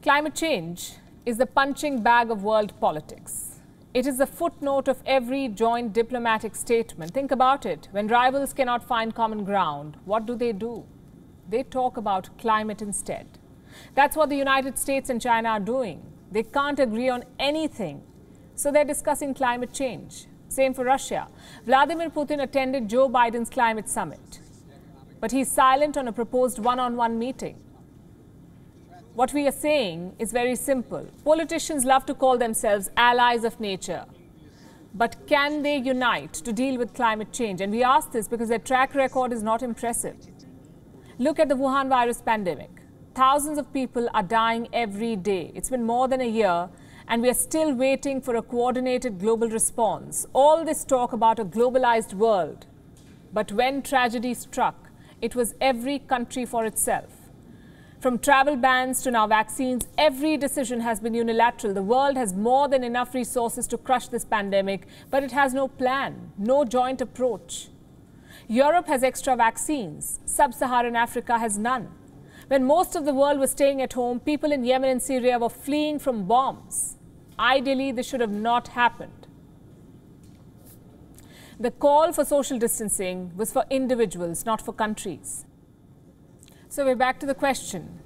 Climate change is the punching bag of world politics. It is the footnote of every joint diplomatic statement. Think about it. When rivals cannot find common ground, what do? They talk about climate instead. That's what the United States and China are doing. They can't agree on anything, so they're discussing climate change. Same for Russia. Vladimir Putin attended Joe Biden's climate summit, but he's silent on a proposed one-on-one meeting. What we are saying is very simple. Politicians love to call themselves allies of nature. But can they unite to deal with climate change? And we ask this because their track record is not impressive. Look at the Wuhan virus pandemic. Thousands of people are dying every day. It's been more than a year, and we are still waiting for a coordinated global response. All this talk about a globalized world. But when tragedy struck, it was every country for itself. From travel bans to now vaccines, every decision has been unilateral. The world has more than enough resources to crush this pandemic, but it has no plan, no joint approach. Europe has extra vaccines. Sub-Saharan Africa has none. When most of the world was staying at home, people in Yemen and Syria were fleeing from bombs. Ideally, this should have not happened. The call for social distancing was for individuals, not for countries. So we're back to the question.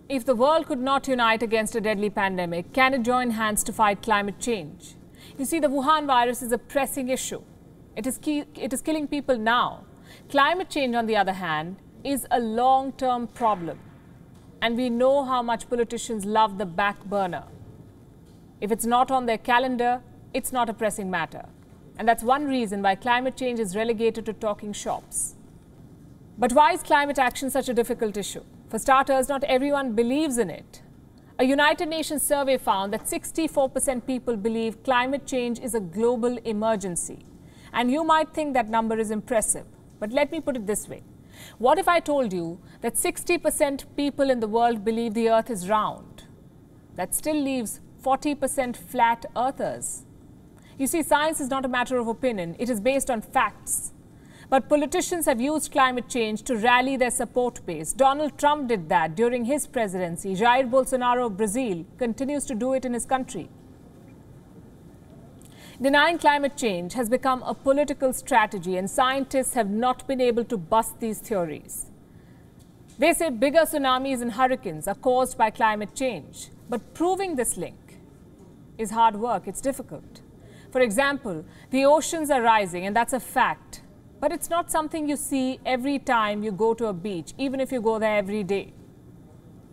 If the world could not unite against a deadly pandemic, can it join hands to fight climate change? You see, the Wuhan virus is a pressing issue. It is killing people now. Climate change, on the other hand, is a long-term problem. And we know how much politicians love the back burner. If it's not on their calendar, it's not a pressing matter. And that's one reason why climate change is relegated to talking shops. But why is climate action such a difficult issue? For starters, not everyone believes in it. A United Nations survey found that 64% people believe climate change is a global emergency. And you might think that number is impressive. But let me put it this way. What if I told you that 60% people in the world believe the earth is round? That still leaves 40% flat earthers. You see, science is not a matter of opinion. It is based on facts. But politicians have used climate change to rally their support base. Donald Trump did that during his presidency. Jair Bolsonaro of Brazil continues to do it in his country. Denying climate change has become a political strategy, and scientists have not been able to bust these theories. They say bigger tsunamis and hurricanes are caused by climate change. But proving this link is hard work. It's difficult. For example, the oceans are rising, and that's a fact. But it's not something you see every time you go to a beach, even if you go there every day.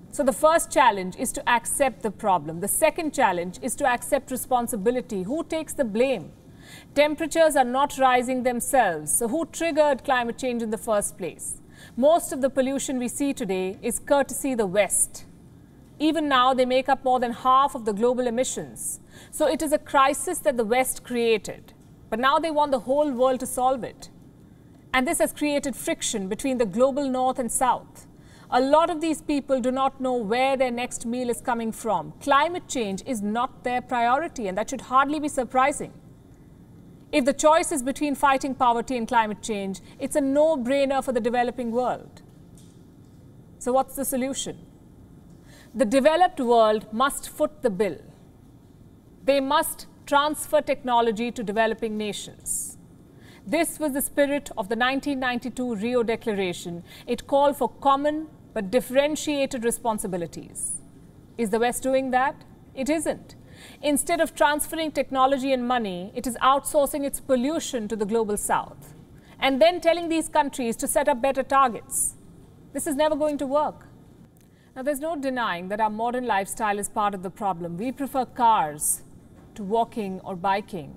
So the first challenge is to accept the problem. The second challenge is to accept responsibility. Who takes the blame? Temperatures are not rising themselves. So who triggered climate change in the first place? Most of the pollution we see today is courtesy the West. Even now, they make up more than half of the global emissions. So it is a crisis that the West created. But now they want the whole world to solve it. And this has created friction between the global North and South. A lot of these people do not know where their next meal is coming from. Climate change is not their priority, and that should hardly be surprising. If the choice is between fighting poverty and climate change, it's a no-brainer for the developing world. So what's the solution? The developed world must foot the bill. They must transfer technology to developing nations. This was the spirit of the 1992 Rio Declaration. It called for common but differentiated responsibilities. Is the West doing that? It isn't. Instead of transferring technology and money, it is outsourcing its pollution to the global South and then telling these countries to set up better targets. This is never going to work. Now, there's no denying that our modern lifestyle is part of the problem. We prefer cars to walking or biking.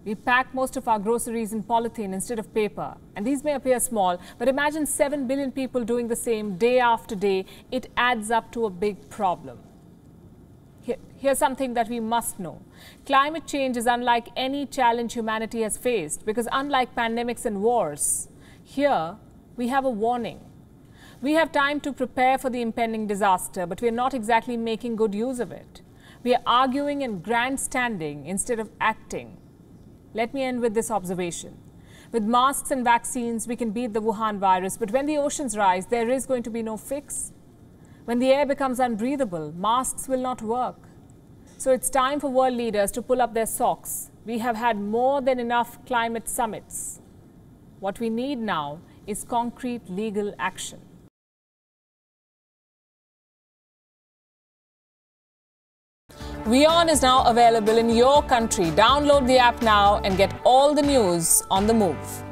We pack most of our groceries in polythene instead of paper. And these may appear small, but imagine 7 billion people doing the same day after day. It adds up to a big problem. Here's something that we must know. Climate change is unlike any challenge humanity has faced, because unlike pandemics and wars, here we have a warning. We have time to prepare for the impending disaster, but we are not exactly making good use of it. We are arguing and grandstanding instead of acting. Let me end with this observation. With masks and vaccines, we can beat the Wuhan virus, but when the oceans rise, there is going to be no fix. When the air becomes unbreathable, masks will not work. So it's time for world leaders to pull up their socks. We have had more than enough climate summits. What we need now is concrete legal action. WION is now available in your country. Download the app now and get all the news on the move.